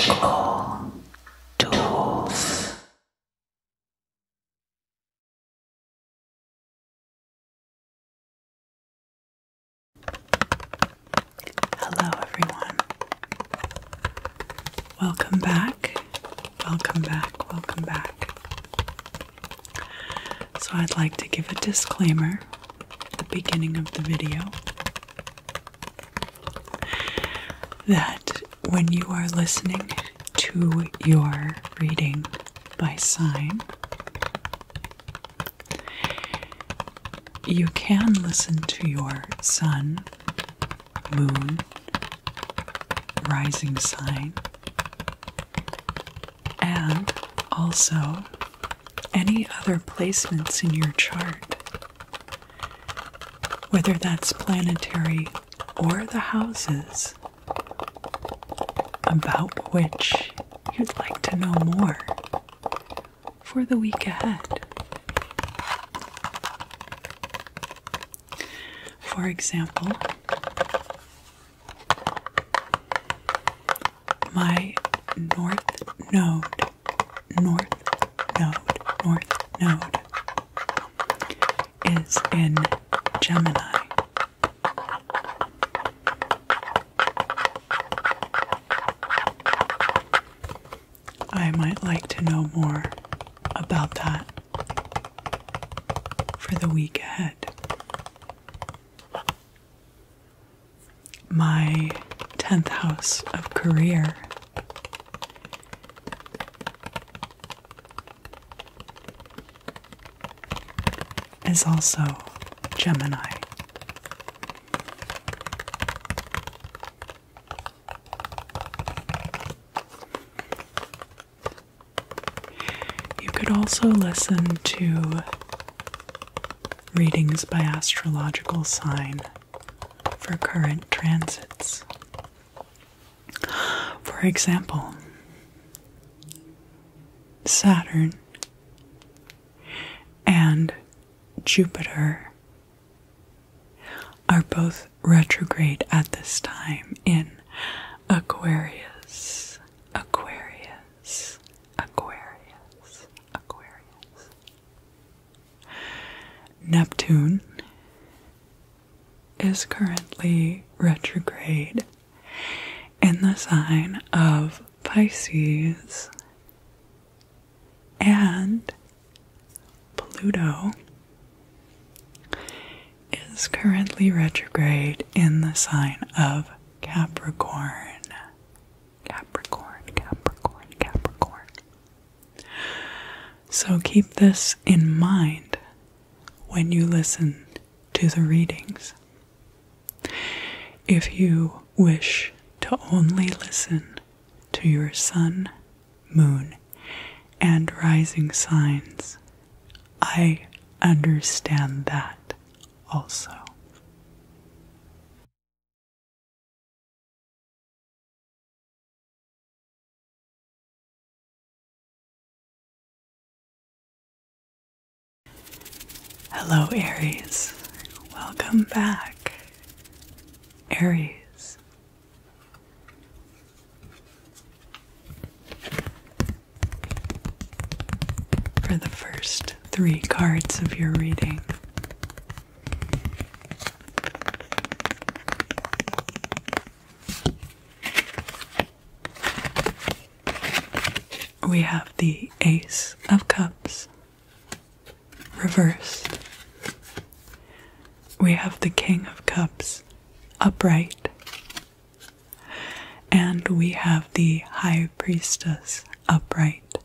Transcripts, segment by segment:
magical tools. Hello everyone. Welcome back. Welcome back. Welcome back. So I'd like to give a disclaimer at the beginning of the video that when you are listening to your reading by sign, you can listen to your sun, moon, rising sign, and also any other placements in your chart, whether that's planetary or the houses about which you'd like to know more for the week ahead. For example, my north node is in Gemini. I might like to know more about that for the week ahead. My 10th house of career is also Gemini. You could also listen to readings by astrological sign for current transits. For example, Saturn and Jupiter are both retrograde at this time in Aquarius. Neptune is currently retrograde in the sign of Pisces, and Pluto is currently retrograde in the sign of Capricorn. So keep this in mind when you listen to the readings. If you wish to only listen to your sun, moon, and rising signs, I understand that also. Hello Aries, welcome back. Aries. For the first 3 cards of your reading, we have the Ace of Cups reversed. We have the King of Cups upright. And we have the High Priestess upright.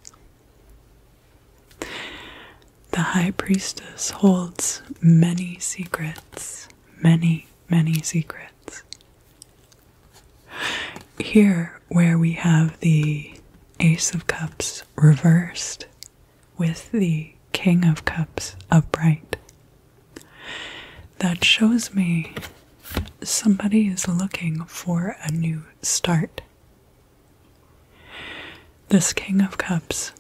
The High Priestess holds many secrets, many secrets. Here, where we have the Ace of Cups reversed with the King of Cups upright, that shows me somebody is looking for a new start. This King of Cups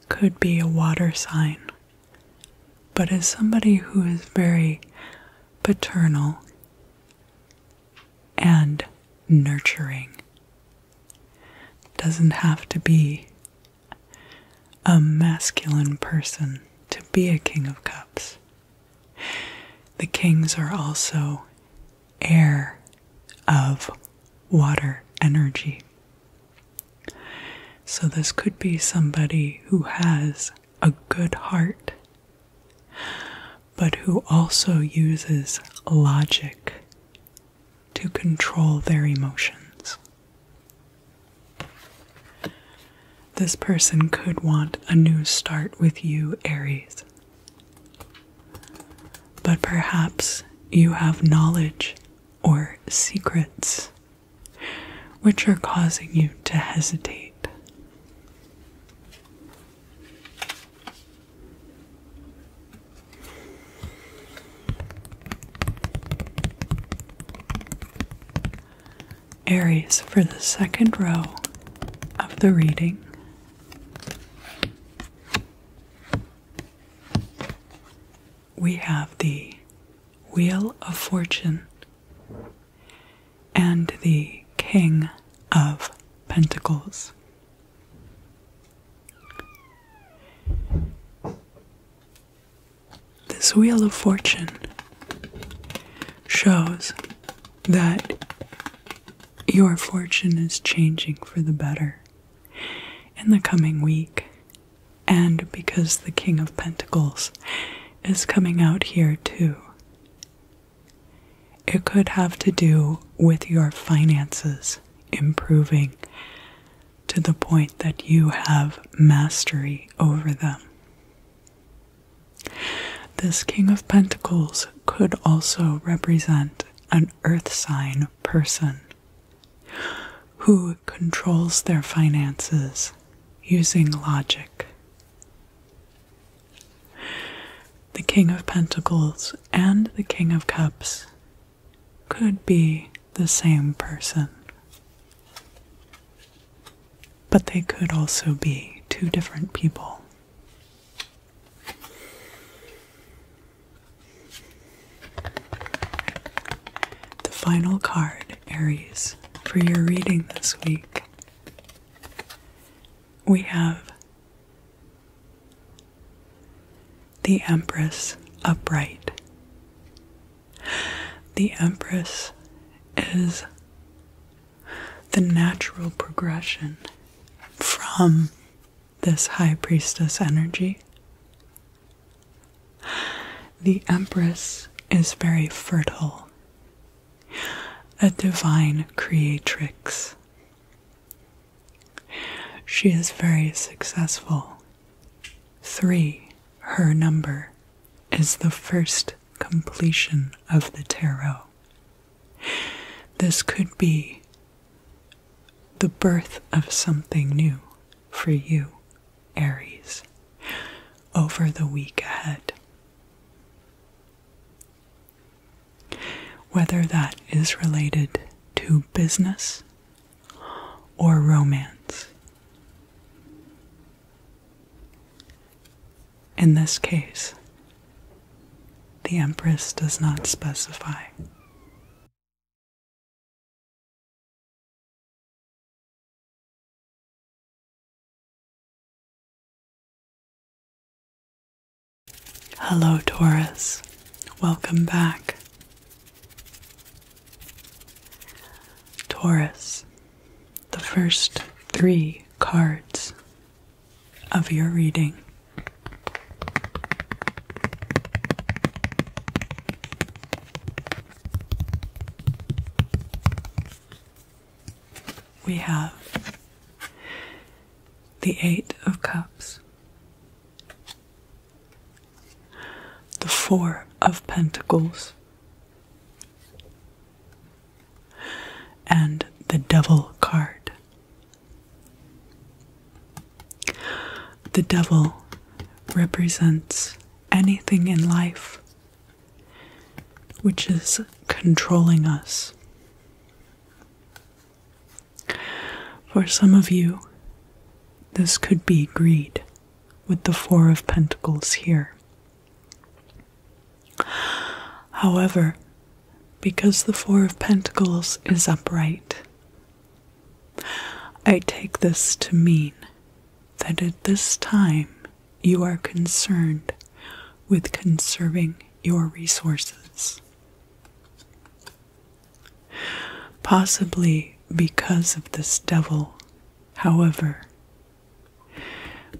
could be a water sign, but is somebody who is very paternal and nurturing doesn't have to be a masculine person to be a King of Cups. The kings are also air of water energy. So this could be somebody who has a good heart, but who also uses logic to control their emotions. This person could want a new start with you, Aries. But perhaps you have knowledge or secrets which are causing you to hesitate. Aries, for the second row of the reading, we have the Wheel of Fortune and the King of Pentacles. This Wheel of Fortune shows that your fortune is changing for the better in the coming week, and because the King of Pentacles is coming out here too, it could have to do with your finances improving to the point that you have mastery over them. This King of Pentacles could also represent an earth sign person who controls their finances using logic. The King of Pentacles and the King of Cups could be the same person, but they could also be two different people. The final card, Aries, for your reading this week, we have the Empress upright. The Empress is the natural progression from this High Priestess energy. The Empress is very fertile, a divine creatrix. She is very successful. 3, her number, is the first completion of the tarot. This could be the birth of something new for you, Aries, over the week ahead. Whether that is related to business or romance. In this case, the Empress does not specify. Hello, Taurus. Welcome back. Taurus, the first 3 cards of your reading we have the 8 of Cups, the 4 of Pentacles, and the Devil card. The Devil represents anything in life which is controlling us. For some of you, this could be greed with the 4 of Pentacles here. However, because the 4 of Pentacles is upright, I take this to mean that at this time you are concerned with conserving your resources. Possibly because of this devil, however,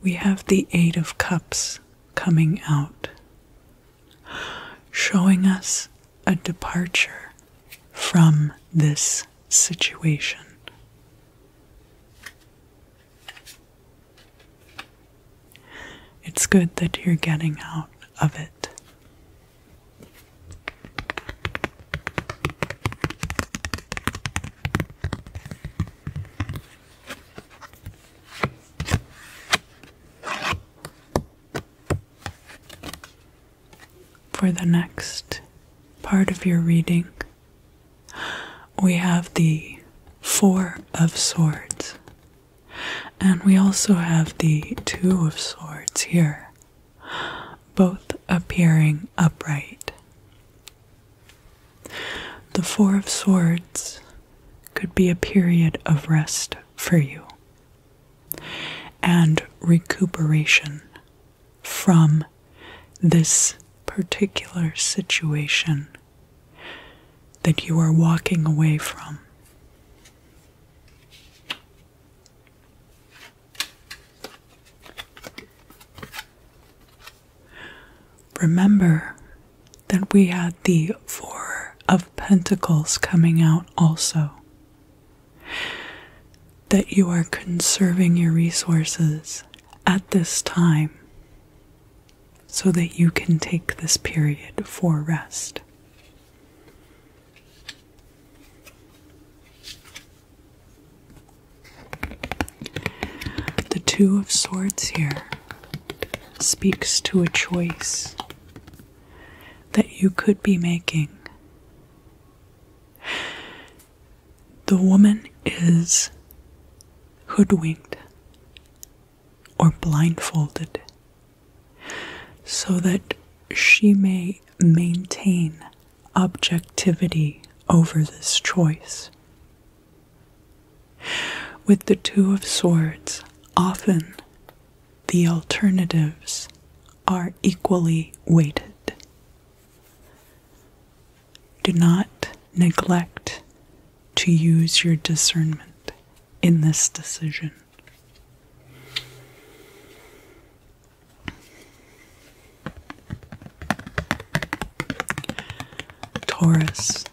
we have the Eight of Cups coming out, showing us a departure from this situation. It's good that you're getting out of it. For the next part of your reading, we have the Four of Swords, and we also have the Two of Swords here, both appearing upright. The Four of Swords could be a period of rest for you and recuperation from this particular situation that you are walking away from. Remember that we had the Four of Pentacles coming out also. That you are conserving your resources at this time so that you can take this period for rest. The Two of Swords here speaks to a choice that you could be making. The woman is hoodwinked or blindfolded so that she may maintain objectivity over this choice. With the Two of Swords, often the alternatives are equally weighted. Do not neglect to use your discernment in this decision. Taurus,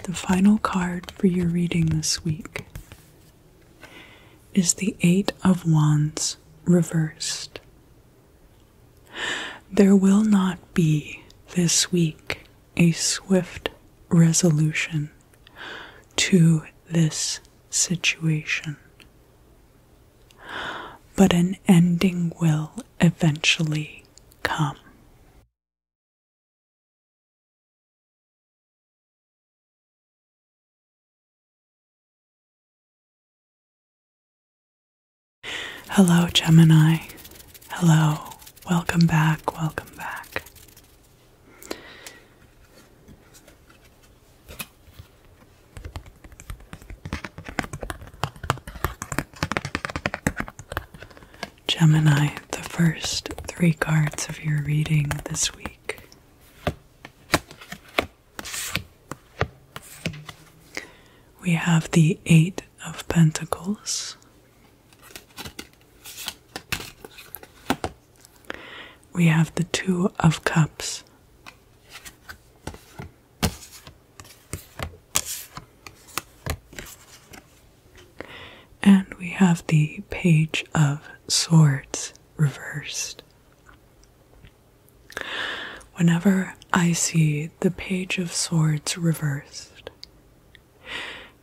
the final card for your reading this week is the Eight of Wands reversed. There will not be this week a swift resolution to this situation, but an ending will eventually come. Hello, Gemini. Hello. Welcome back. Welcome back. Gemini, the first 3 cards of your reading this week. We have the Eight of Pentacles. We have the Two of Cups. And we have the Page of Swords reversed. Whenever I see the Page of Swords reversed,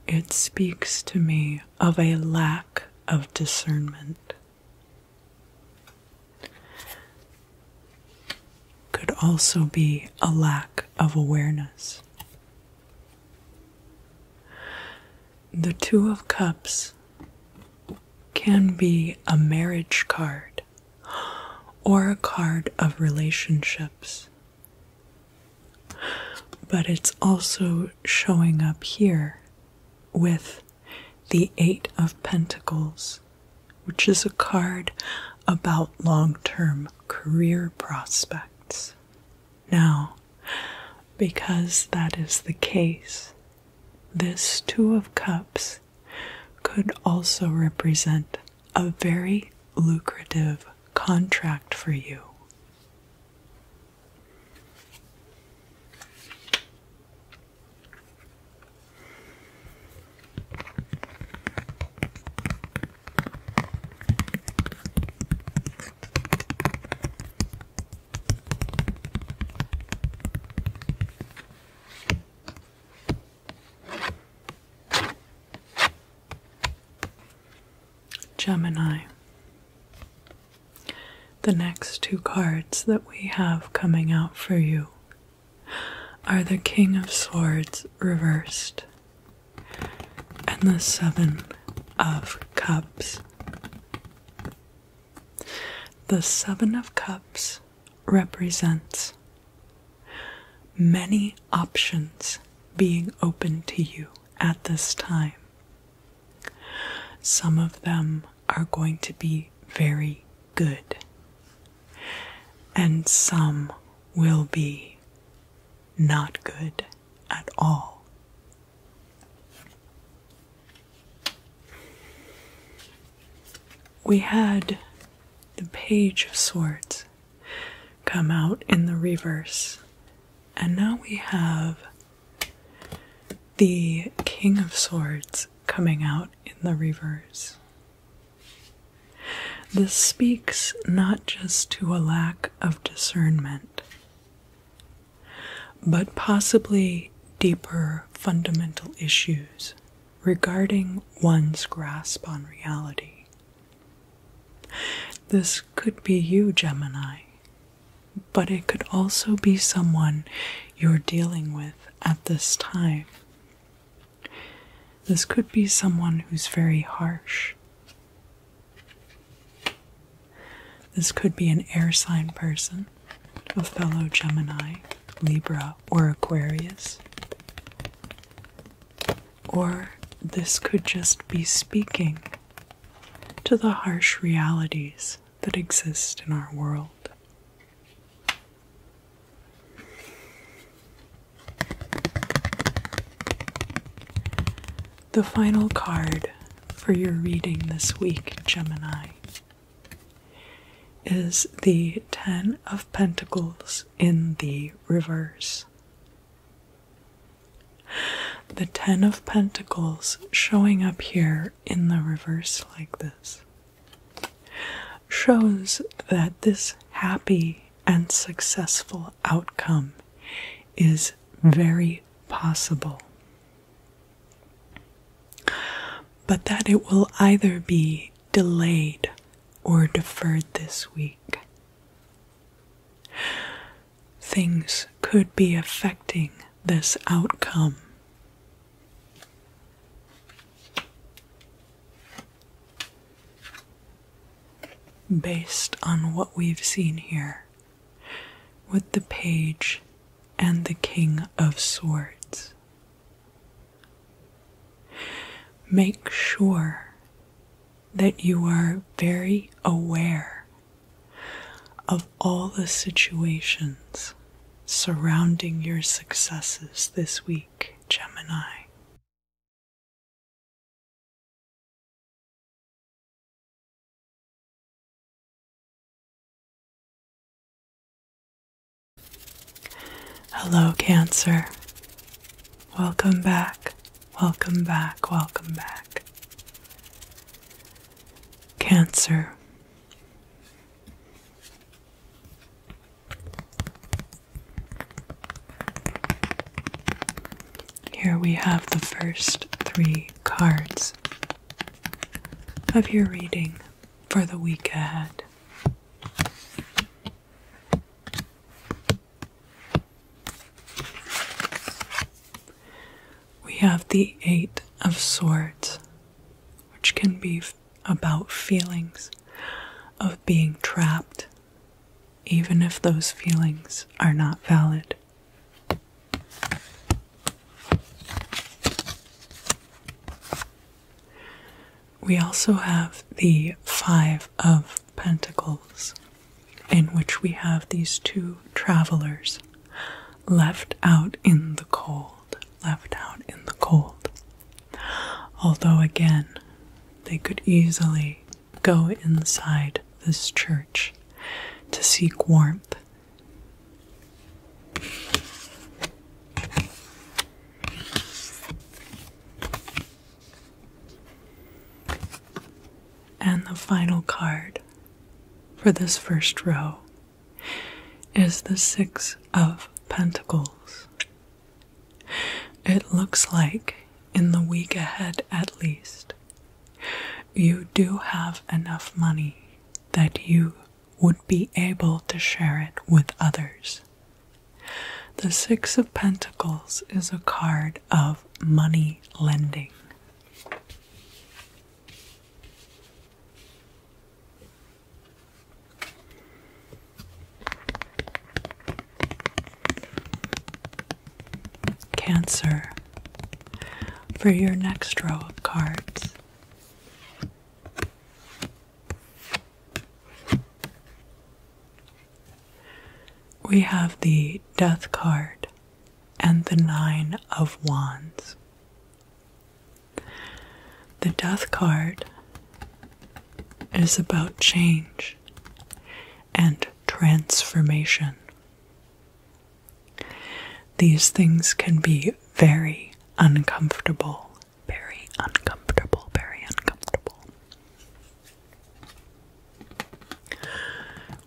it speaks to me of a lack of discernment. Could also be a lack of awareness. The Two of Cups can be a marriage card or a card of relationships, but it's also showing up here with the Eight of Pentacles, which is a card about long-term career prospects. Now, because that is the case, this Two of Cups could also represent a very lucrative contract for you. Gemini. The next two cards that we have coming out for you are the King of Swords reversed and the Seven of Cups. The Seven of Cups represents many options being open to you at this time. Some of them are going to be very good, and some will be not good at all. We had the Page of Swords come out in the reverse, and now we have the King of Swords coming out in the reverse. This speaks not just to a lack of discernment, but possibly deeper fundamental issues regarding one's grasp on reality. This could be you, Gemini, but it could also be someone you're dealing with at this time. This could be someone who's very harsh. This could be an air sign person, a fellow Gemini, Libra, or Aquarius. Or this could just be speaking to the harsh realities that exist in our world. The final card for your reading this week, Gemini, is the Ten of Pentacles in the reverse. The Ten of Pentacles showing up here in the reverse like this shows that this happy and successful outcome is very possible, but that it will either be delayed or deferred this week. Things could be affecting this outcome. Based on what we've seen here with the Page and the King of Swords. Make sure that you are very aware of all the situations surrounding your successes this week, Gemini. Hello, Cancer. Welcome back, welcome back, welcome back. Cancer. Here we have the first three cards of your reading for the week ahead. We have the Eight of Swords, which can be about feelings of being trapped, even if those feelings are not valid. We also have the Five of Pentacles, in which we have these two travelers left out in the cold, Although again, they could easily go inside this church to seek warmth. And the final card for this first row is the Six of Pentacles. It looks like, in the week ahead at least, you do have enough money that you would be able to share it with others. The Six of Pentacles is a card of money lending. Cancer, for your next row of cards. We have the Death card and the Nine of Wands. The Death card is about change and transformation. These things can be very uncomfortable, very uncomfortable, very uncomfortable.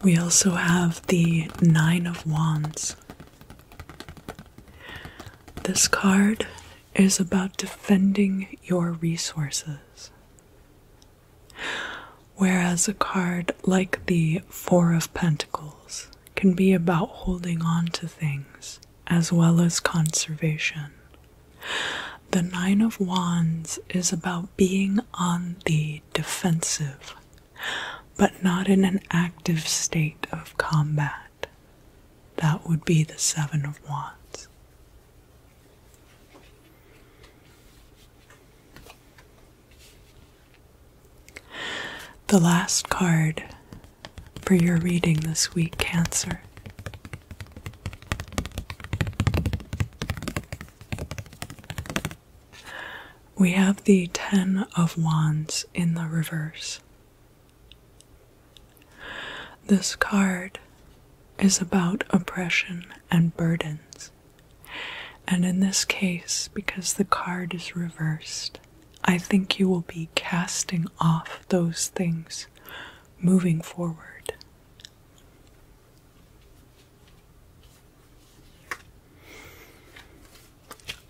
We also have the Nine of Wands. This card is about defending your resources, whereas a card like the Four of Pentacles can be about holding on to things as well as conservation. The Nine of Wands is about being on the defensive, but not in an active state of combat. That would be the Seven of Wands. The last card for your reading this week, Cancer, we have the Ten of Wands in the reverse. This card is about oppression and burdens. And in this case, because the card is reversed, I think you will be casting off those things moving forward.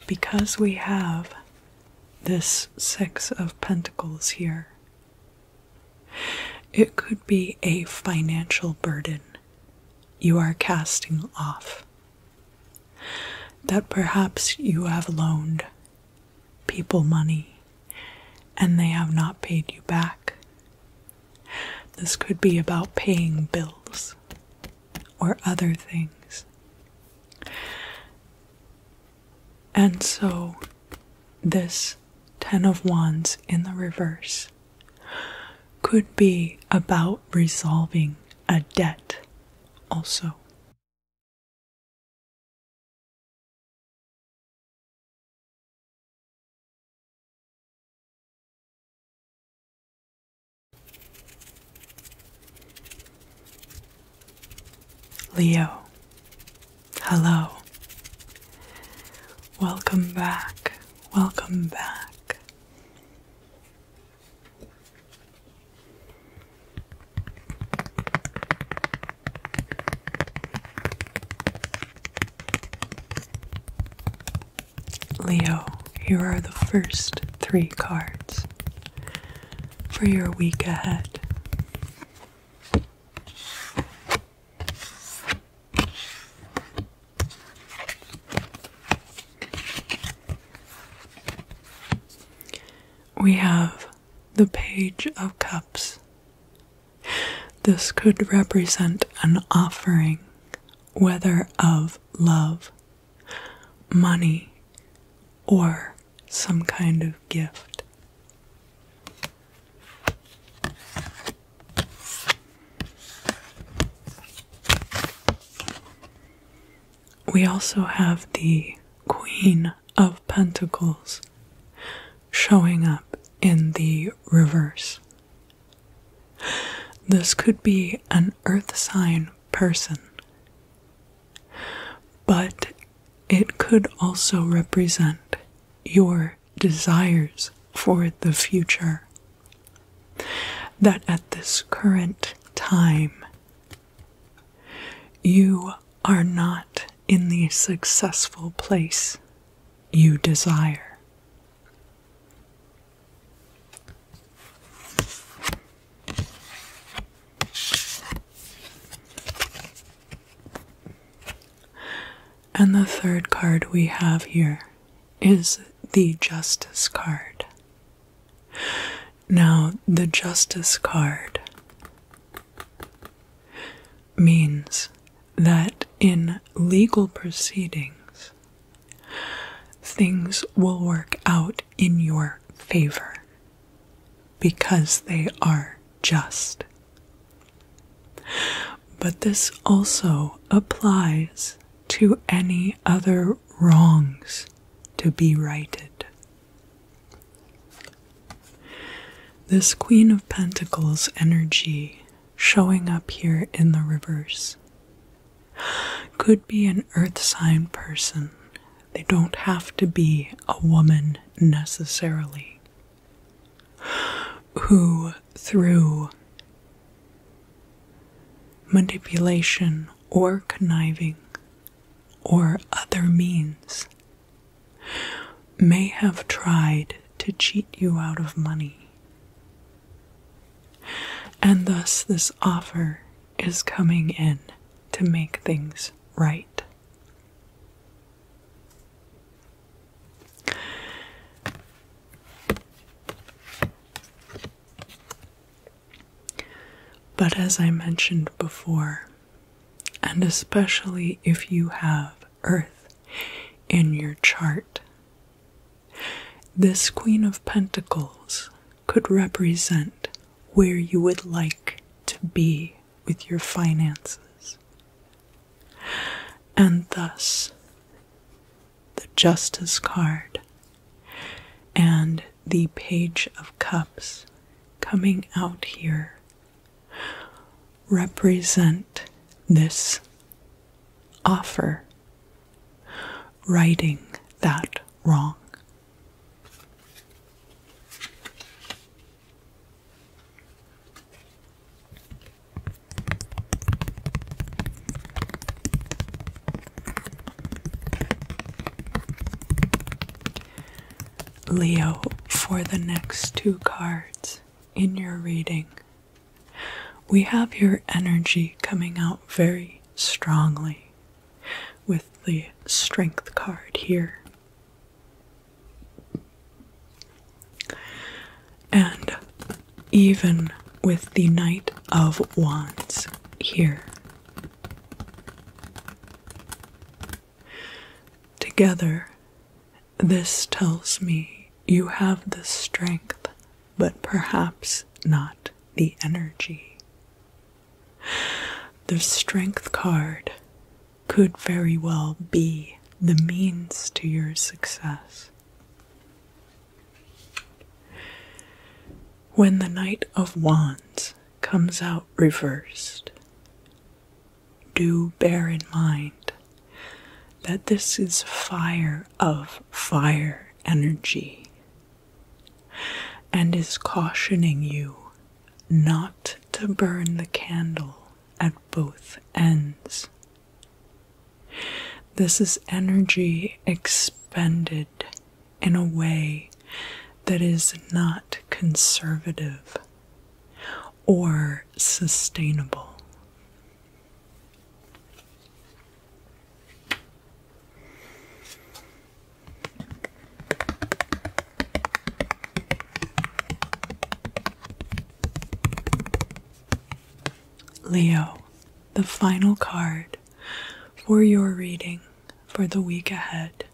Because we have this Six of Pentacles here, it could be a financial burden you are casting off. That perhaps you have loaned people money and they have not paid you back. This could be about paying bills or other things. And so this Ten of Wands in the reverse could be about resolving a debt also. Leo, hello. Welcome back. Welcome back. Leo, here are the first three cards for your week ahead. We have the Page of Cups. This could represent an offering, whether of love, money, or some kind of gift. we also have the Queen of Pentacles showing up in the reverse. This could be an earth sign person, but it could also represent your desires for the future. That at this current time, you are not in the successful place you desire. And the third card we have here is the Justice card. Now, the Justice card means that in legal proceedings, things will work out in your favor because they are just. But this also applies to any other wrongs to be righted. This Queen of Pentacles energy showing up here in the reverse could be an earth sign person. They don't have to be a woman necessarily, who through manipulation or conniving or other means may have tried to cheat you out of money. And thus this offer is coming in to make things right. But as I mentioned before, and especially if you have Earth in your chart, this Queen of Pentacles could represent where you would like to be with your finances. And thus, the Justice card and the Page of Cups coming out here represent this offer, righting that wrong. Leo, for the next two cards in your reading, we have your energy coming out very strongly with the Strength card here. And even with the Knight of Wands here. Together, this tells me you have the strength, but perhaps not the energy. The Strength card could very well be the means to your success. When the Knight of Wands comes out reversed, do bear in mind that this is fire of fire energy and is cautioning you not to burn the candle at both ends. This is energy expended in a way that is not conservative or sustainable. Leo, the final card for your reading for the week ahead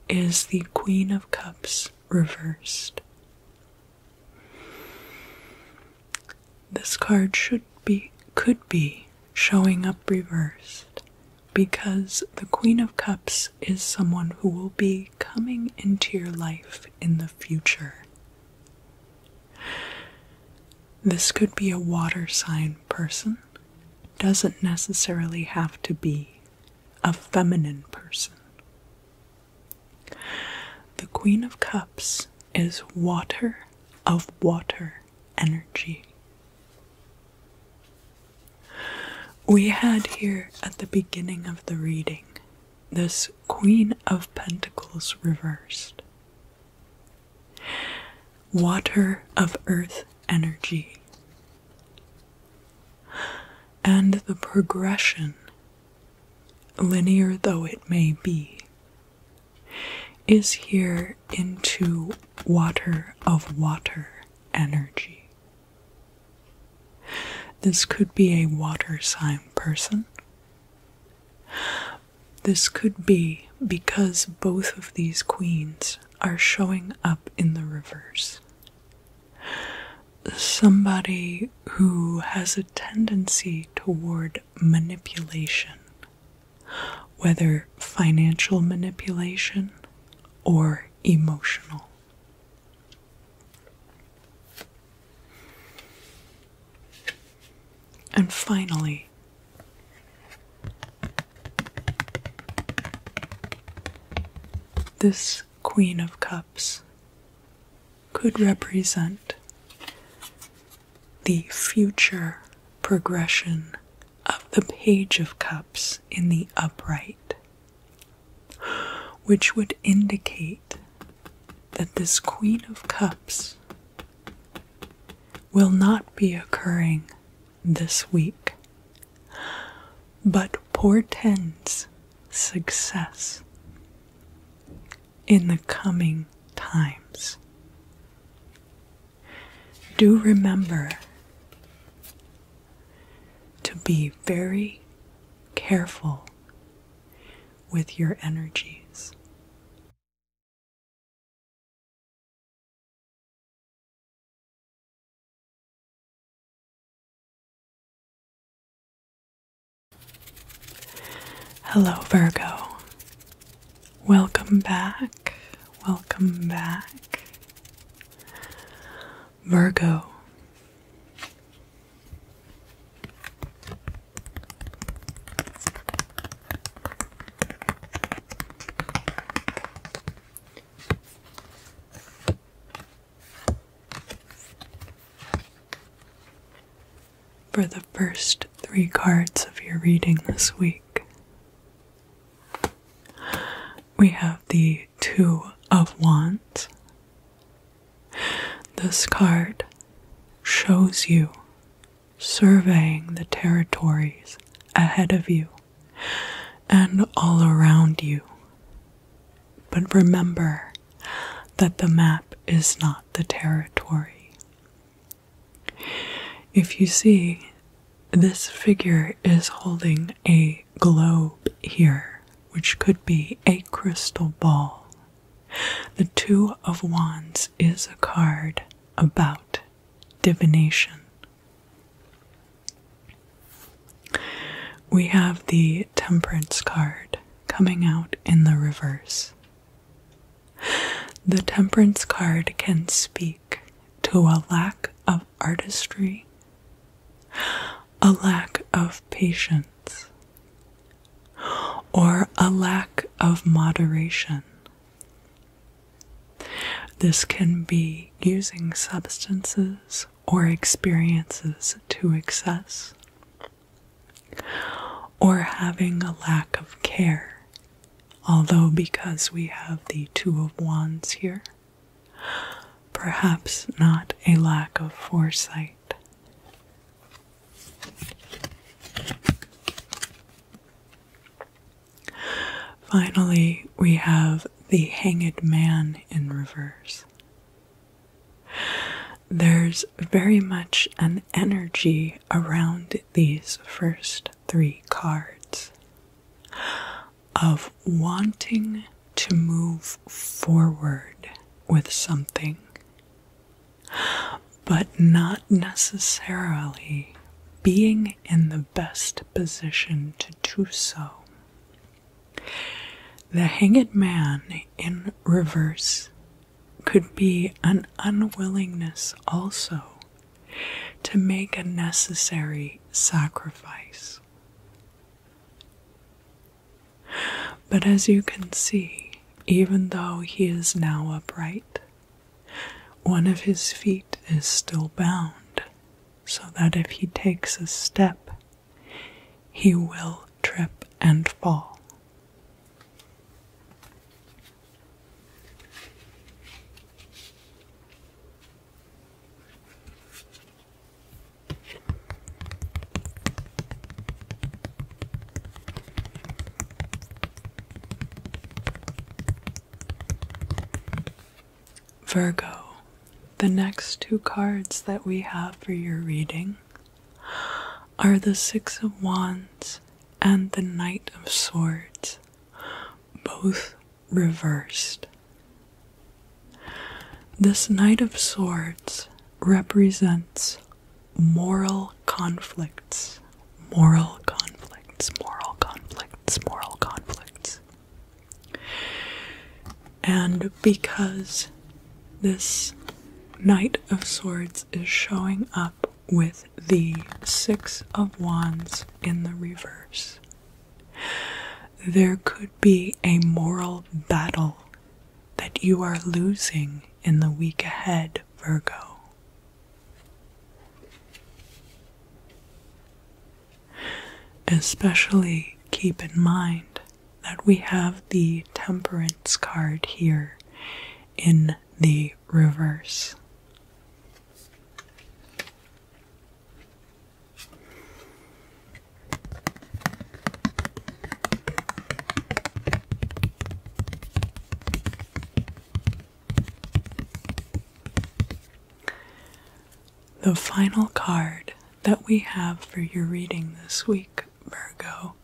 is the Queen of Cups reversed. This card could be showing up reversed because the Queen of Cups is someone who will be coming into your life in the future. This could be a water sign person, doesn't necessarily have to be a feminine person. The Queen of Cups is water of water energy. We had here at the beginning of the reading this Queen of Pentacles reversed. Water of earth energy. And the progression, linear though it may be, is here into water of water energy. This could be a water sign person. This could be because both of these queens are showing up in the reverse. Somebody who has a tendency toward manipulation, whether financial manipulation or emotional. And finally, this Queen of Cups could represent the future progression of the Page of Cups in the upright, which would indicate that this Queen of Cups will not be occurring this week, but portends success in the coming times. Do remember to be very careful with your energies. Hello, Virgo. Welcome back. Welcome back. Virgo. For the first 3 cards of your reading this week, we have the 2 of Wands. This card shows you surveying the territories ahead of you and all around you. But remember that the map is not the territory. If you see, this figure is holding a globe here, which could be a crystal ball. The 2 of Wands is a card about divination. We have the Temperance card coming out in the reverse. The Temperance card can speak to a lack of artistry, a lack of patience, or a lack of moderation. This can be using substances or experiences to excess, or having a lack of care, although because we have the 2 of Wands here, perhaps not a lack of foresight. Finally, we have the Hanged Man in reverse. There's very much an energy around these first 3 cards of wanting to move forward with something, but not necessarily being in the best position to do so. The Hanged Man in reverse could be an unwillingness also to make a necessary sacrifice. But as you can see, even though he is now upright, one of his feet is still bound, so that if he takes a step, he will trip and fall. Virgo, the next two cards that we have for your reading are the Six of Wands and the Knight of Swords, both reversed. This Knight of Swords represents moral conflicts, moral conflicts, moral conflicts, moral conflicts. And because this Knight of Swords is showing up with the Six of Wands in the reverse, there could be a moral battle that you are losing in the week ahead, Virgo. Especially keep in mind that we have the Temperance card here in the reverse. The final card that we have for your reading this week, Virgo,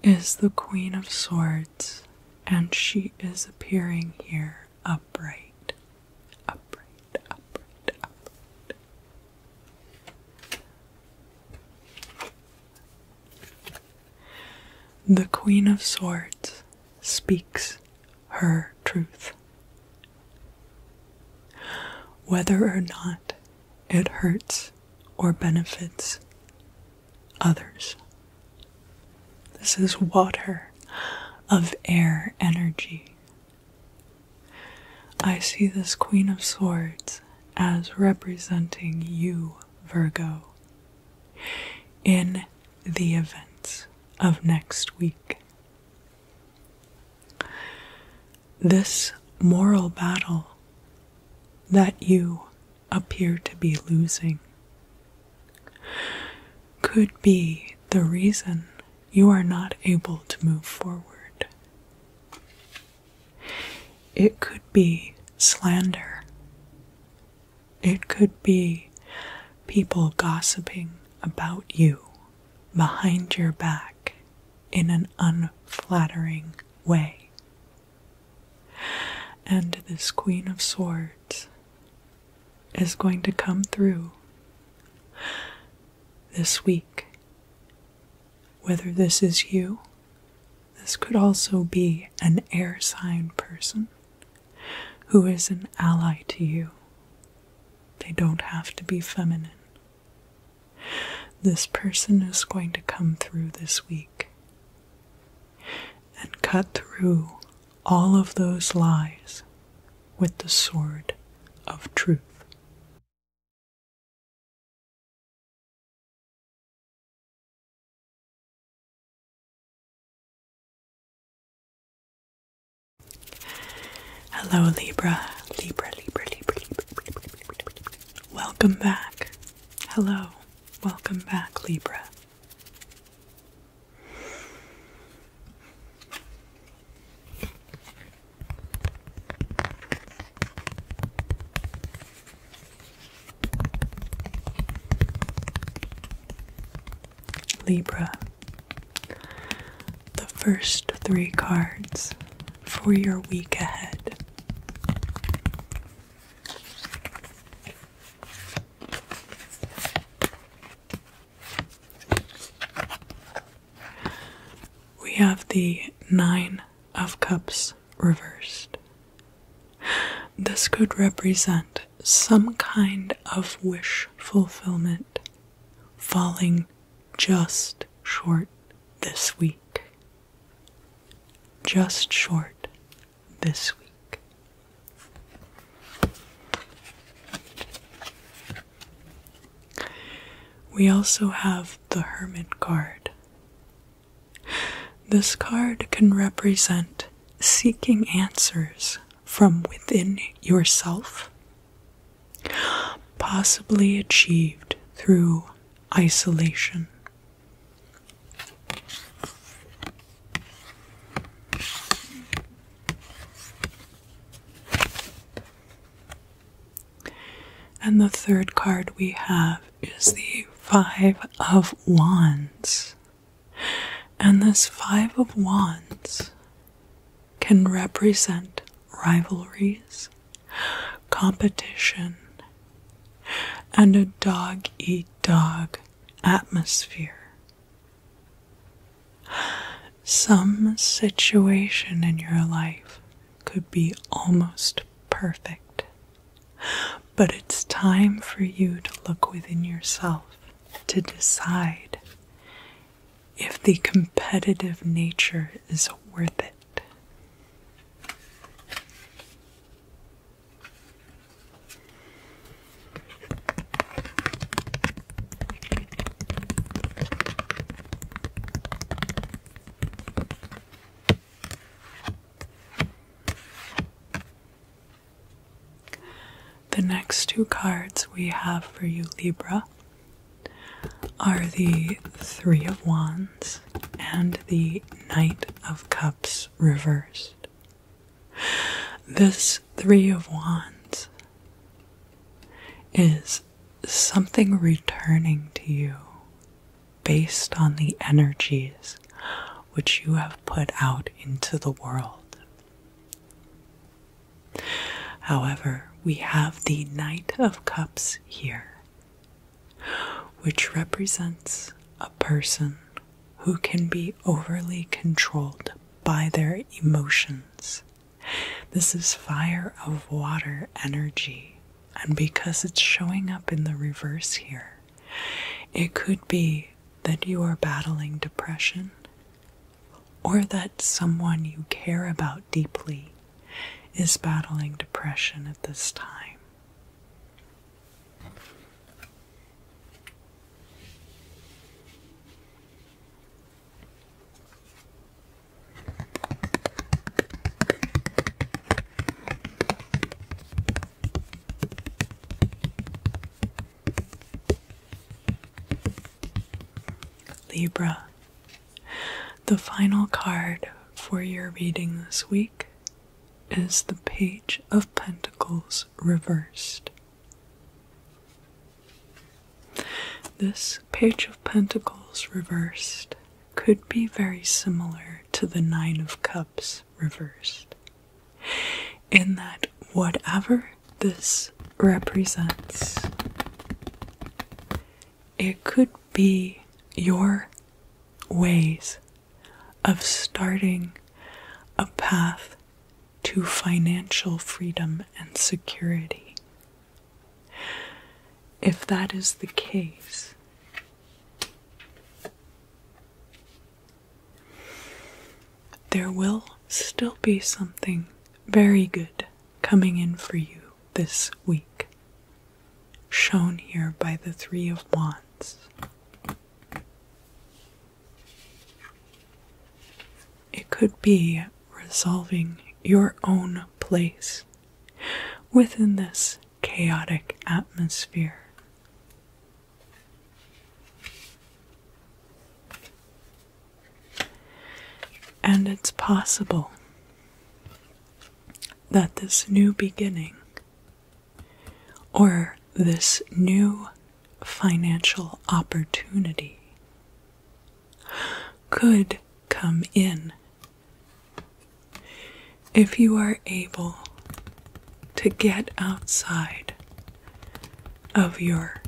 is the Queen of Swords, and she is appearing here upright, upright, upright, upright. The Queen of Swords speaks her truth. Whether or not it hurts or benefits others. This is water of air energy. I see this Queen of Swords as representing you, Virgo, in the events of next week. This moral battle that you appear to be losing could be the reason you are not able to move forward. It could be slander. It could be people gossiping about you behind your back in an unflattering way. And this Queen of Swords is going to come through this week. Whether this is you, this could also be an air sign person who is an ally to you. They don't have to be feminine. This person is going to come through this week and cut through all of those lies with the sword of truth. Hello, Libra. Libra, Libra, Libra, Libra, Libra, Libra, Libra. Welcome back. Hello. Welcome back, Libra. Libra. The first three cards for your week ahead. We have the Nine of Cups reversed. This could represent some kind of wish fulfillment falling just short this week. Just short this week. We also have the Hermit card. This card can represent seeking answers from within yourself, possibly achieved through isolation. And the third card we have is the Five of Wands. And this Five of Wands can represent rivalries, competition, and a dog-eat-dog atmosphere. Some situation in your life could be almost perfect, but it's time for you to look within yourself to decide if the competitive nature is worth it. The next two cards we have for you, Libra, are the Three of Wands and the Knight of Cups reversed. This Three of Wands is something returning to you based on the energies which you have put out into the world. However, we have the Knight of Cups here, which represents a person who can be overly controlled by their emotions. This is fire of water energy, and because it's showing up in the reverse here, it could be that you are battling depression, or that someone you care about deeply is battling depression at this time. Libra, the final card for your reading this week is the Page of Pentacles reversed. This Page of Pentacles reversed could be very similar to the Nine of Cups reversed, in that whatever this represents, it could be your ways of starting a path to financial freedom and security. If that is the case, there will still be something very good coming in for you this week, shown here by the Three of Wands. It could be resolving your own place within this chaotic atmosphere. And it's possible that this new beginning, or this new financial opportunity, could come in if you are able to get outside of your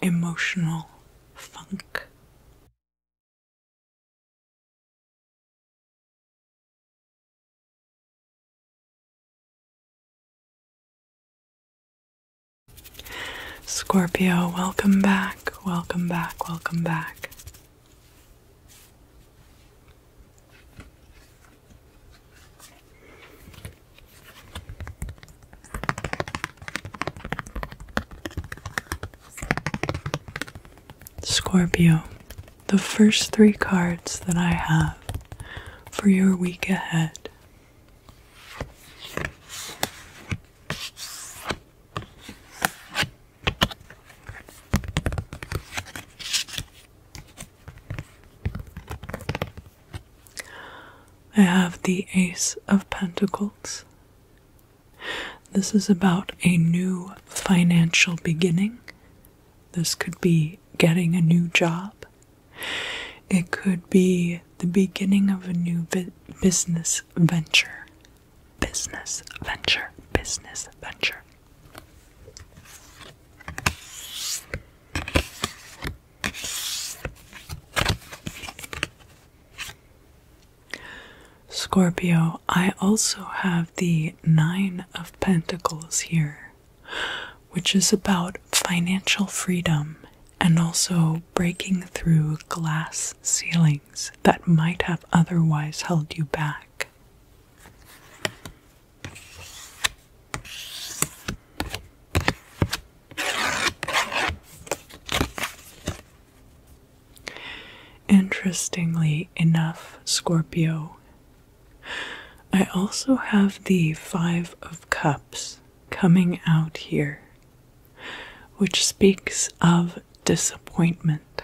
emotional funk. Scorpio, welcome back, welcome back, welcome back. Scorpio, the first 3 cards that I have for your week ahead. I have the Ace of Pentacles. This is about a new financial beginning. This could be getting a new job. It could be the beginning of a new business venture. Business venture, business venture. Scorpio, I also have the 9 of Pentacles here, which is about financial freedom and also breaking through glass ceilings that might have otherwise held you back. Interestingly enough, Scorpio, I also have the 5 of Cups coming out here, which speaks of disappointment.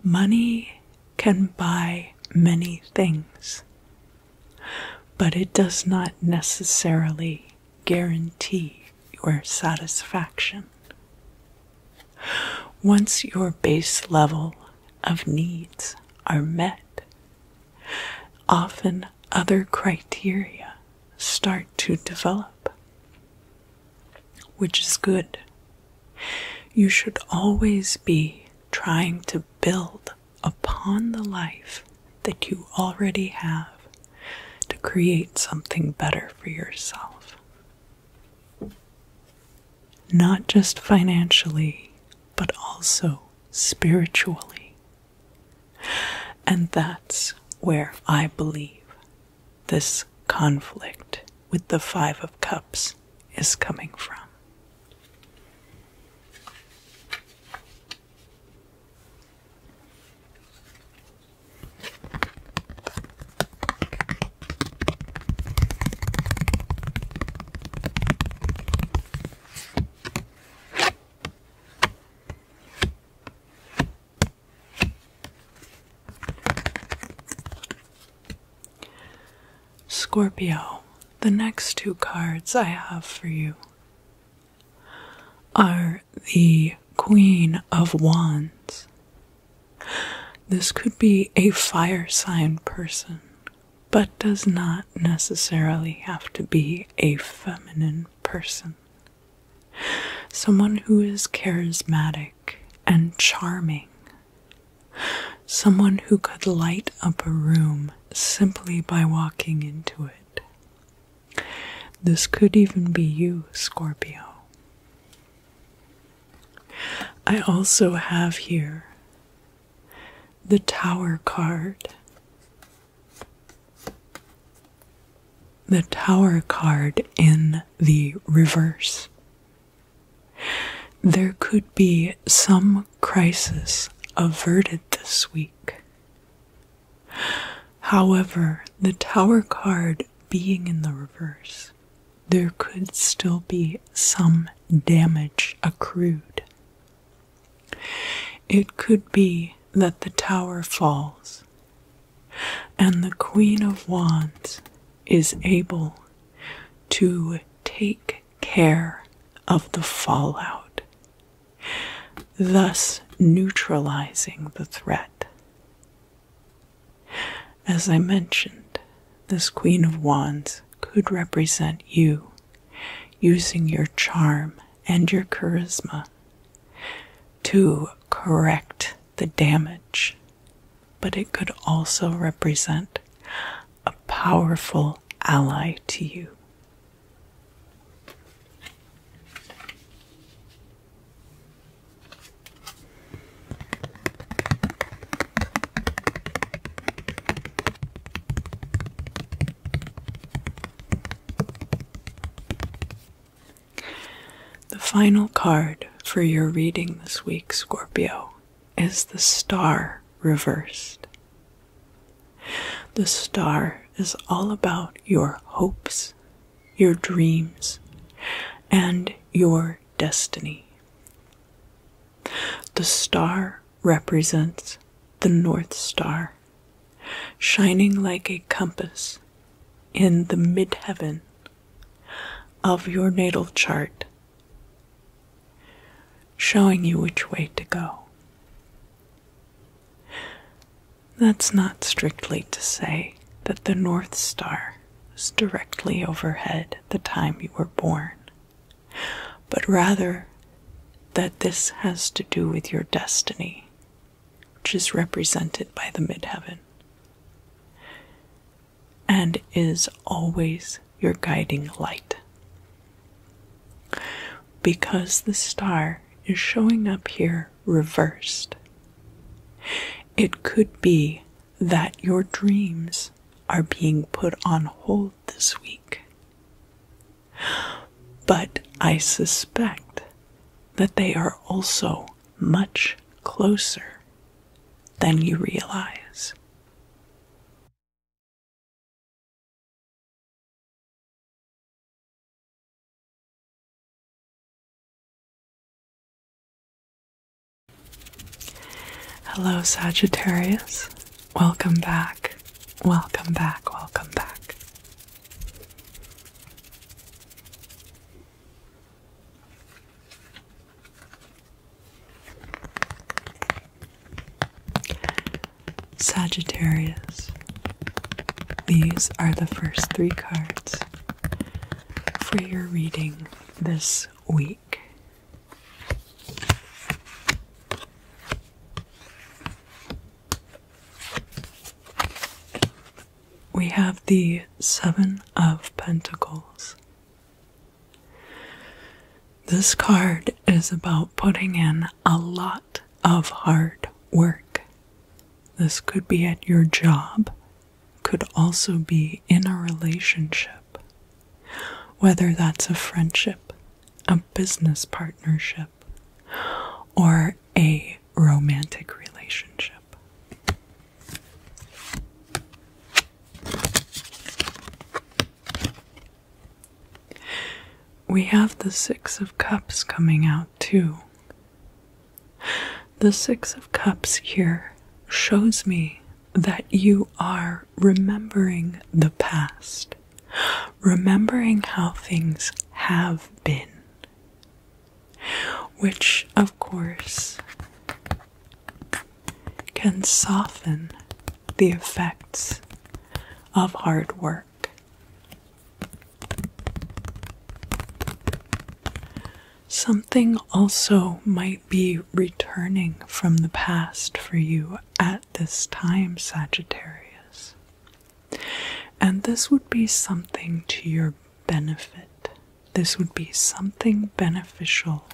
Money can buy many things, but it does not necessarily guarantee your satisfaction. Once your base level of needs are met, often other criteria start to develop, which is good. You should always be trying to build upon the life that you already have to create something better for yourself. Not just financially, but also spiritually. And that's where I believe this conflict with the 5 of Cups is coming from. Scorpio, the next 2 cards I have for you are the Queen of Wands. This could be a fire sign person, but does not necessarily have to be a feminine person. Someone who is charismatic and charming. Someone who could light up a room simply by walking into it. This could even be you, Scorpio. I also have here the Tower card. The Tower card in the reverse. There could be some crisis averted this week. However, the Tower card being in the reverse, there could still be some damage accrued. It could be that the Tower falls and the Queen of Wands is able to take care of the fallout, thus neutralizing the threat. As I mentioned, this Queen of Wands could represent you using your charm and your charisma to correct the damage, but it could also represent a powerful ally to you. final card for your reading this week, Scorpio, is the Star reversed. The Star is all about your hopes, your dreams, and your destiny. The Star represents the North Star, shining like a compass in the midheaven of your natal chart, showing you which way to go. That's not strictly to say that the North Star is directly overhead at the time you were born, but rather that this has to do with your destiny, which is represented by the midheaven, and is always your guiding light. Because the Star is showing up here reversed, it could be that your dreams are being put on hold this week. But I suspect that they are also much closer than you realize. Hello, Sagittarius. Welcome back. Welcome back. Welcome back. Sagittarius. These are the first 3 cards for your reading this week. We have the 7 of Pentacles. This card is about putting in a lot of hard work. This could be at your job, could also be in a relationship, whether that's a friendship, a business partnership, or a romantic relationship. We have the 6 of Cups coming out too. The 6 of Cups here shows me that you are remembering the past, remembering how things have been, which of course can soften the effects of hard work. Something also might be returning from the past for you at this time, Sagittarius. And this would be something to your benefit. This would be something beneficial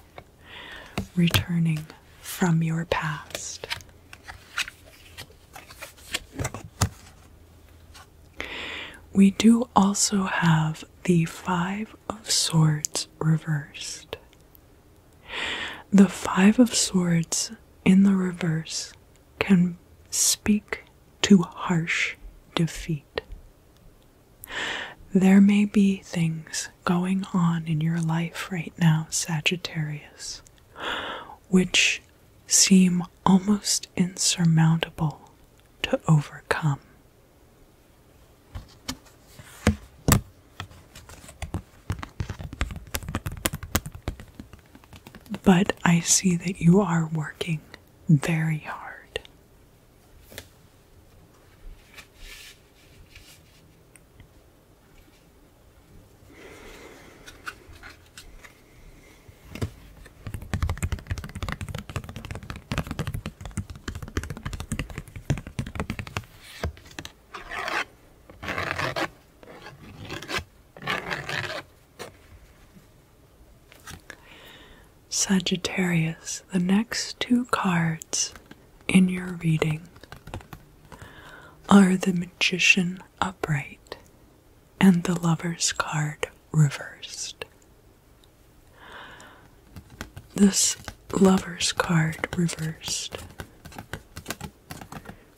returning from your past. We do also have the 5 of Swords reversed. The 5 of Swords in the reverse can speak to harsh defeat. There may be things going on in your life right now, Sagittarius, which seem almost insurmountable to overcome. But I see that you are working very hard. Sagittarius, the next 2 cards in your reading are the Magician upright and the Lover's card reversed. this Lover's card reversed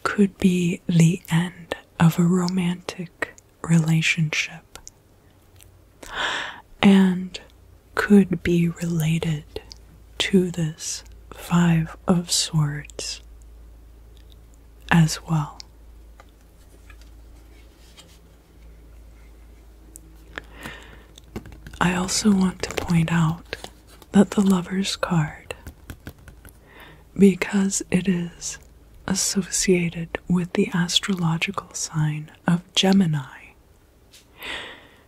could be the end of a romantic relationship and could be related to this Five of Swords as well. I also want to point out that the Lover's card, because it is associated with the astrological sign of Gemini,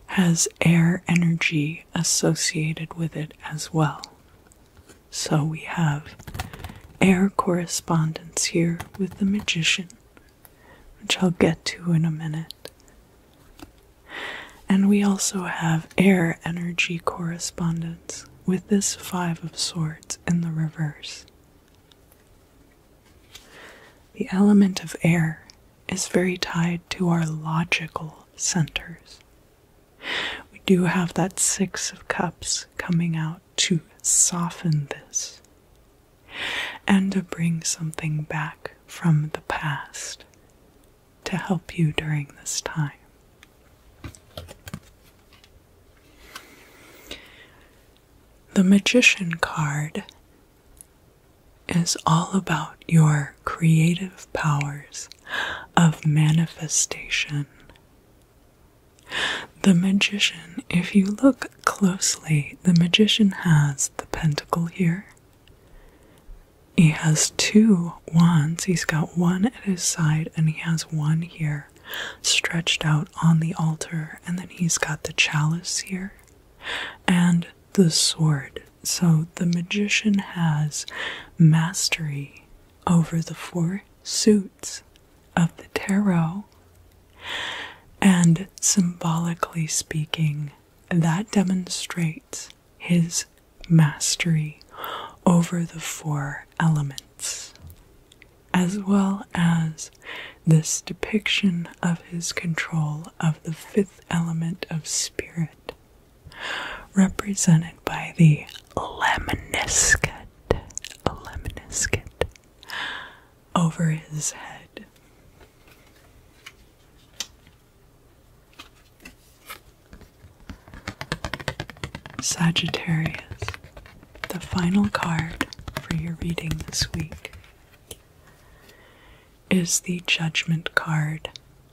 has air energy associated with it as well. So we have air correspondence here with the Magician, which I'll get to in a minute. And we also have air energy correspondence with this Five of Swords in the reverse. The element of air is very tied to our logical centers. We do have that Six of Cups coming out to soften this and to bring something back from the past to help you during this time. The Magician card is all about your creative powers of manifestation. The Magician, if you look closely, the Magician has the pentacle here. He has two wands. He's got one at his side and he has one here stretched out on the altar, and then he's got the chalice here and the sword. So the Magician has mastery over the four suits of the tarot, and symbolically speaking, that demonstrates his mastery over the four elements, as well as this depiction of his control of the fifth element of spirit, represented by the lemniscate over his head. Sagittarius, the final card for your reading this week, is the Judgment card,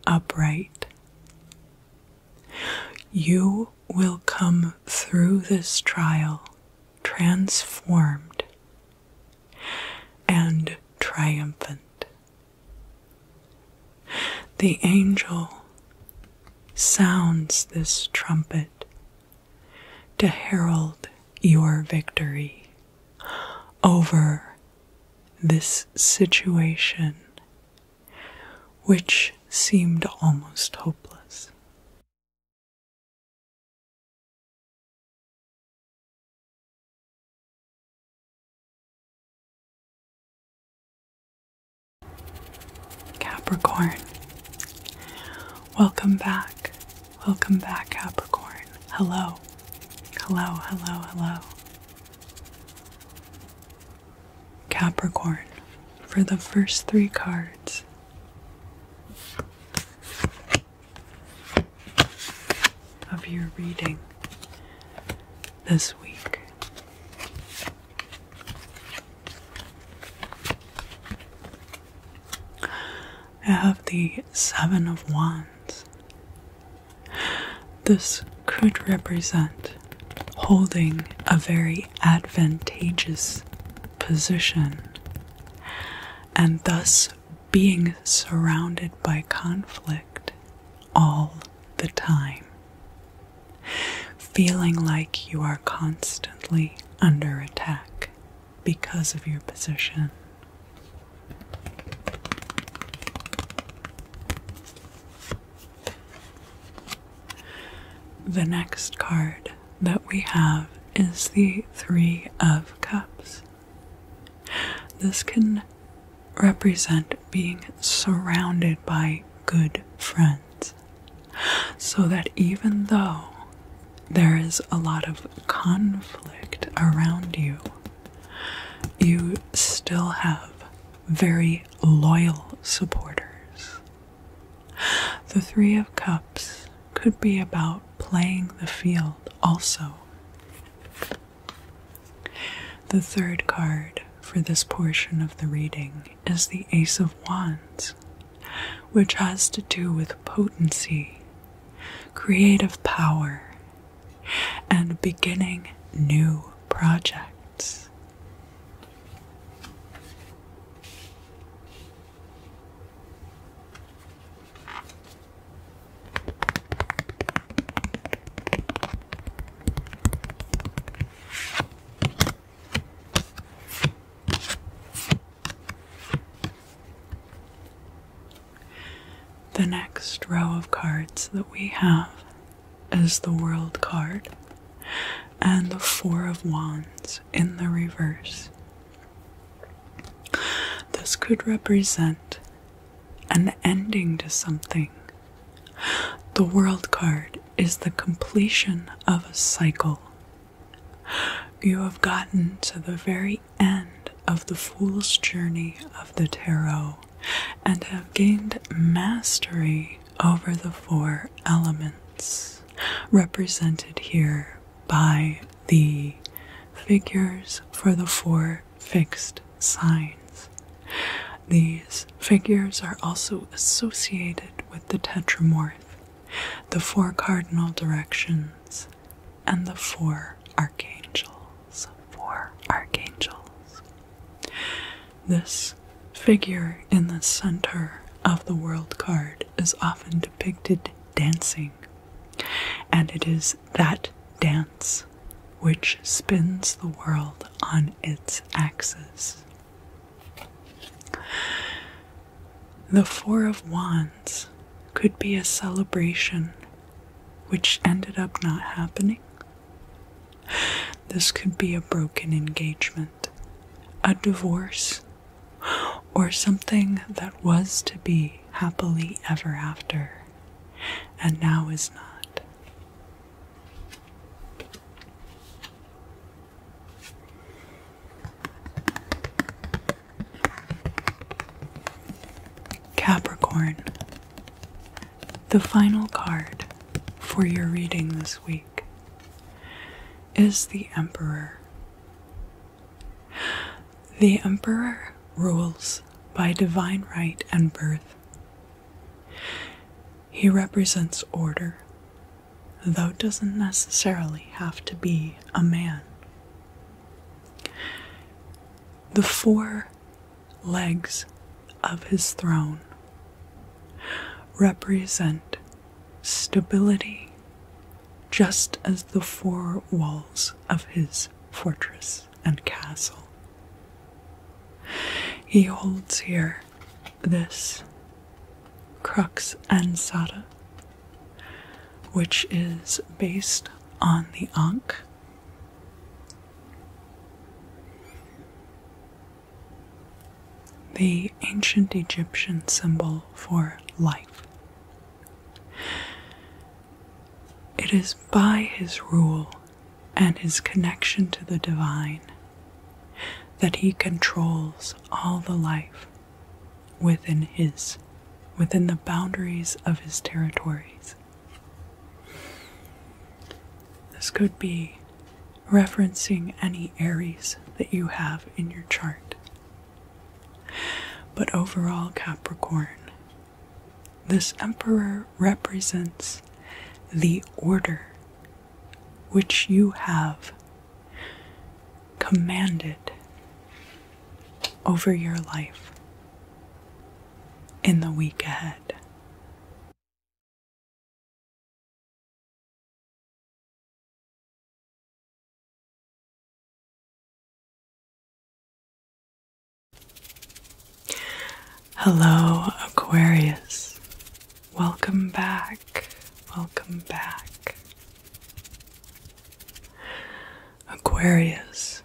upright. You will come through this trial transformed and triumphant. The angel sounds this trumpet to herald your victory over this situation, which seemed almost hopeless. Capricorn, welcome back. Welcome back, Capricorn. Hello. Hello, hello, hello. Capricorn, for the first three cards, of your reading this week. I have the Seven of Wands. This could represent holding a very advantageous position and thus being surrounded by conflict all the time, feeling like you are constantly under attack because of your position. The next card that we have is the Three of Cups. This can represent being surrounded by good friends, so that even though there is a lot of conflict around you, you still have very loyal supporters. The Three of Cups could be about playing the field also. The third card for this portion of the reading is the Ace of Wands, which has to do with potency, creative power, and beginning new projects. The next row of cards that we have is the World card and the Four of Wands in the reverse. This could represent an ending to something. The World card is the completion of a cycle. You have gotten to the very end of the Fool's journey of the tarot and have gained mastery over the four elements, represented here by the figures for the four fixed signs. These figures are also associated with the tetramorph, the four cardinal directions, and the four archangels. This figure in the center of the World card is often depicted dancing, and it is that dance which spins the world on its axis. The Four of Wands could be a celebration which ended up not happening. This could be a broken engagement, a divorce, or something that was to be happily ever after, and now is not. Capricorn. The final card for your reading this week is the Emperor. The Emperor rules by divine right and birth. He represents order, though doesn't necessarily have to be a man. The four legs of his throne represent stability, just as the four walls of his fortress and castle. He holds here this crux ansata, which is based on the Ankh. The ancient Egyptian symbol for life. It is by his rule and his connection to the divine that he controls all the life within the boundaries of his territories. This could be referencing any Aries that you have in your chart. But overall, Capricorn, this Emperor represents the order which you have commanded over your life in the week ahead. Hello, Aquarius. Welcome back. Welcome back. Aquarius,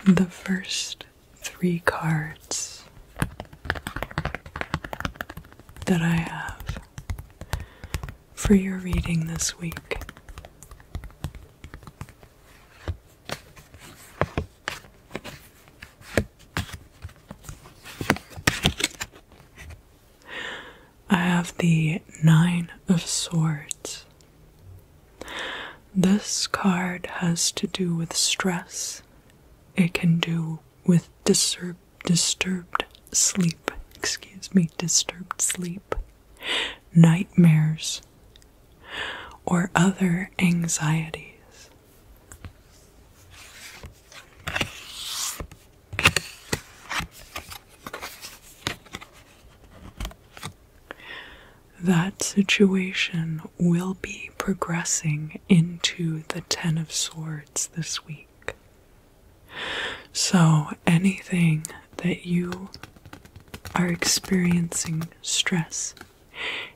the first 3 cards that I have for your reading this week Nine of Swords. This card has to do with stress. It can do with disturbed sleep, nightmares, or other anxieties. That situation will be progressing into the Ten of Swords this week. So anything that you are experiencing stress,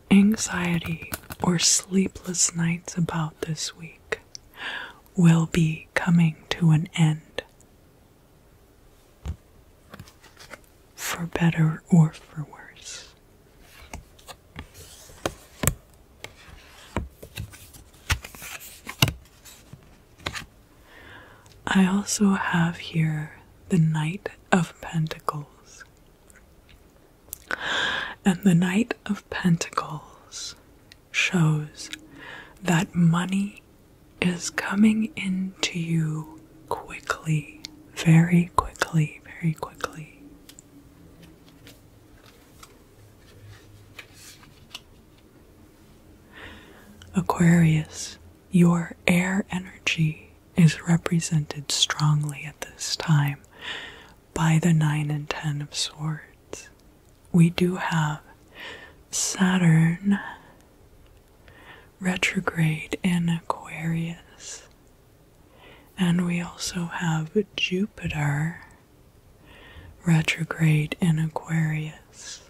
anxiety, or sleepless nights about this week will be coming to an end. For better or for worse. I also have here the Knight of Pentacles. And the Knight of Pentacles shows that money is coming into you quickly, very quickly, very quickly. Aquarius, your air energy is represented strongly at this time by the 9 and 10 of Swords. We do have Saturn retrograde in Aquarius, and we also have Jupiter retrograde in Aquarius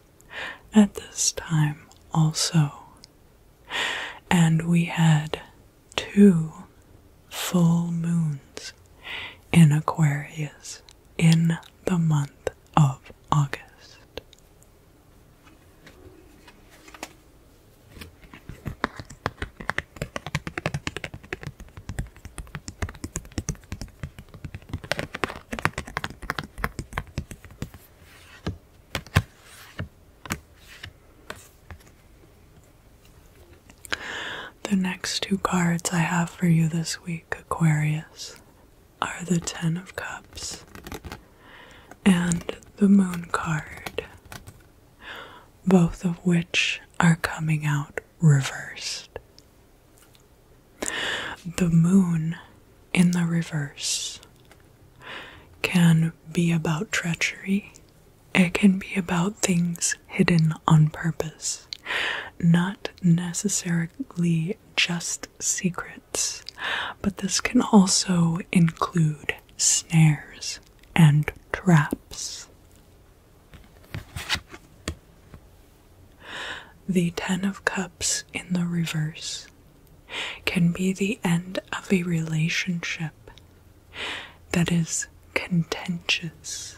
at this time also. And we had 2 full moons in Aquarius in the month of August. The next 2 cards I have for you this week, Aquarius, are the Ten of Cups and the Moon card, both of which are coming out reversed. The Moon in the reverse can be about treachery. It can be about things hidden on purpose. Not necessarily just secrets, but this can also include snares and traps. The Ten of Cups in the reverse can be the end of a relationship that is contentious.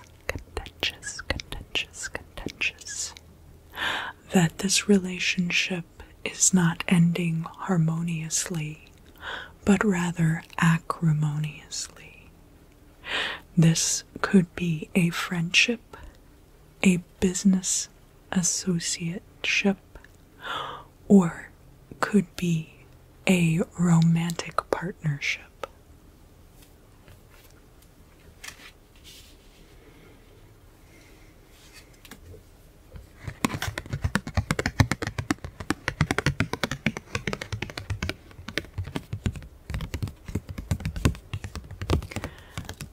That this relationship is not ending harmoniously, but rather acrimoniously. This could be a friendship, a business associateship, or could be a romantic partnership.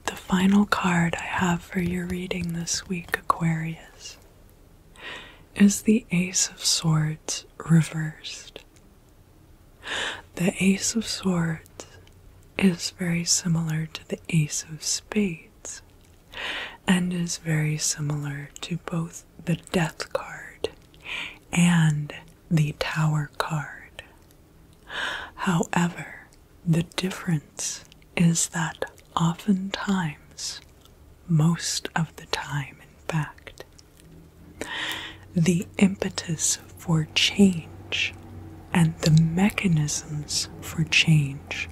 The final card I have for your reading this week, Aquarius, is the Ace of Swords reversed. The Ace of Swords is very similar to the Ace of Spades and is very similar to both the Death card and the Tower card. However, the difference is that oftentimes, most of the time in fact, the impetus for change and the mechanisms for change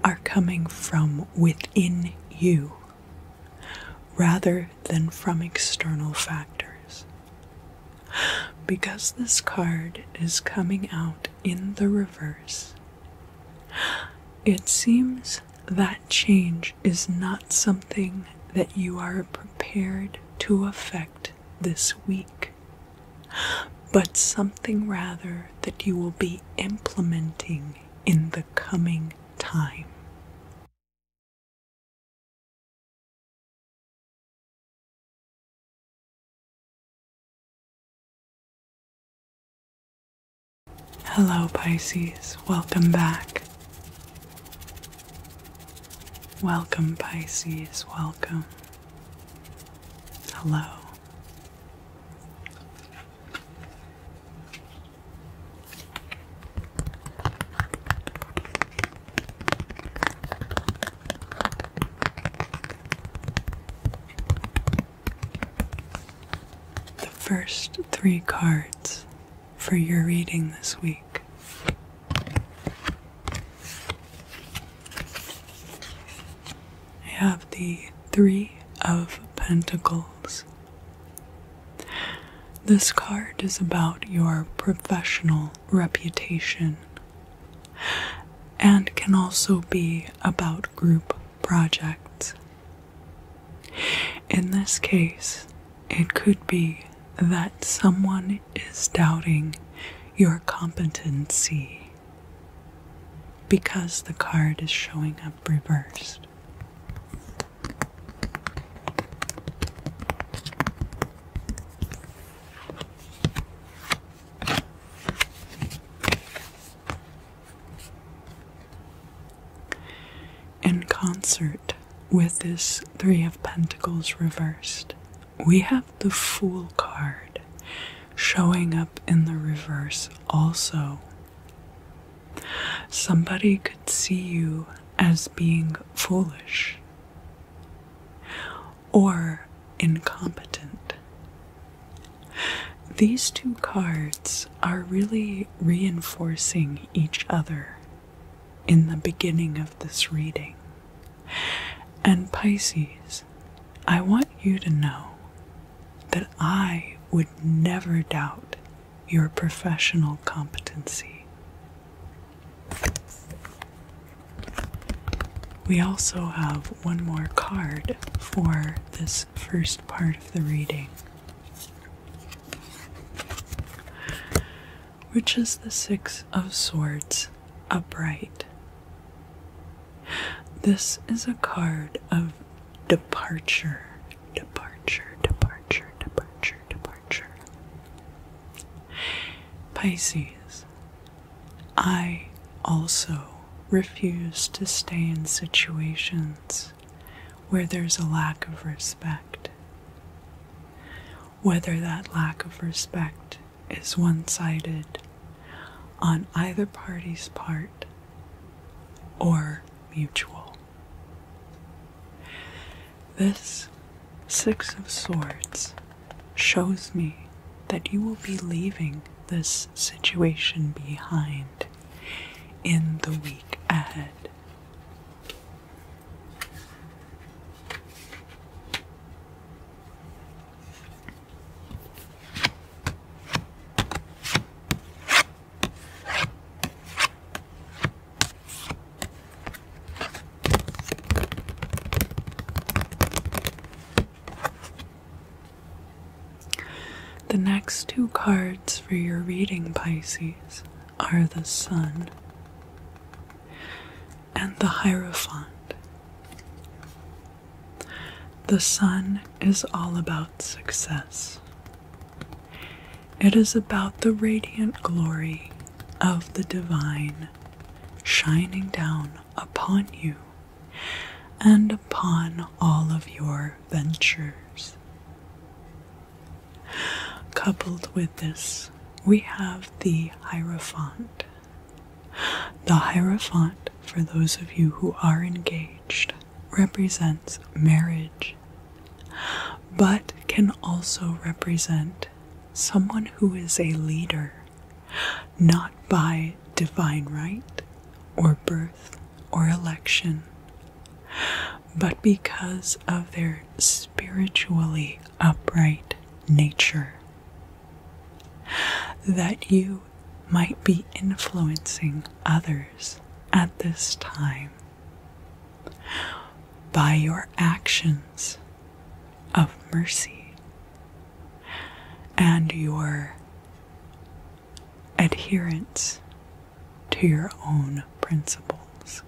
are coming from within you rather than from external factors. because this card is coming out in the reverse, it seems that change is not something that you are prepared to affect this week, but something rather that you will be implementing in the coming time. Hello Pisces, welcome back. Welcome Pisces, welcome. Hello. The first 3 cards for your reading this week. I have the 3 of Pentacles. This card is about your professional reputation and can also be about group projects. In this case, it could be that someone is doubting your competency because the card is showing up reversed. In concert with this 3 of Pentacles reversed, we have the Fool card showing up in the reverse also. Somebody could see you as being foolish or incompetent. These 2 cards are really reinforcing each other in the beginning of this reading. And Pisces, I want you to know that I would never doubt your professional competency. We also have one more card for this first part of the reading, which is the 6 of Swords upright. This is a card of departure. Pisces, I also refuse to stay in situations where there's a lack of respect. Whether that lack of respect is one-sided on either party's part or mutual. This 6 of Swords shows me that you will be leaving this situation behind in the week ahead. The next 2 cards for your reading, Pisces, are the Sun and the Hierophant. The Sun is all about success. It is about the radiant glory of the divine shining down upon you and upon all of your ventures. Coupled with this, we have the Hierophant. The Hierophant, for those of you who are engaged, represents marriage, but can also represent someone who is a leader, not by divine right or birth or election, but because of their spiritually upright nature. that you might be influencing others at this time by your actions of mercy and your adherence to your own principles.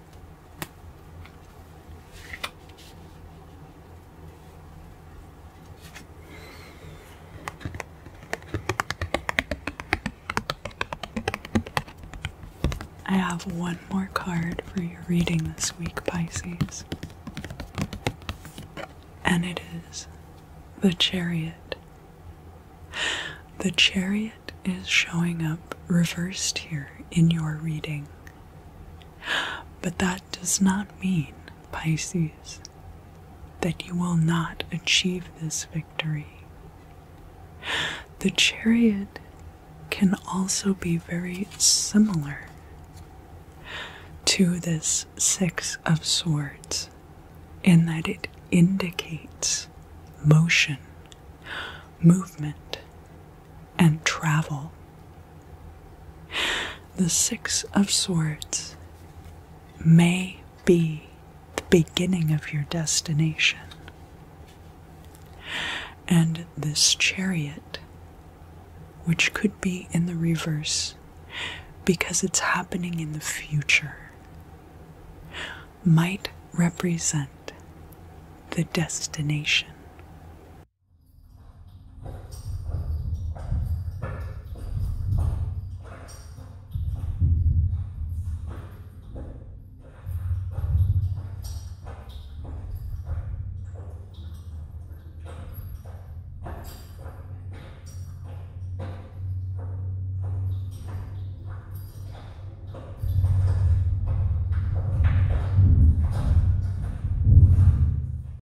I have one more card for your reading this week, Pisces. And it is the Chariot. The Chariot is showing up reversed here in your reading. But that does not mean, Pisces, that you will not achieve this victory. The Chariot can also be very similar to this Six of Swords in that it indicates motion, movement, and travel. The Six of Swords may be the beginning of your destination, and this Chariot, which could be in the reverse because it's happening in the future, might represent the destination.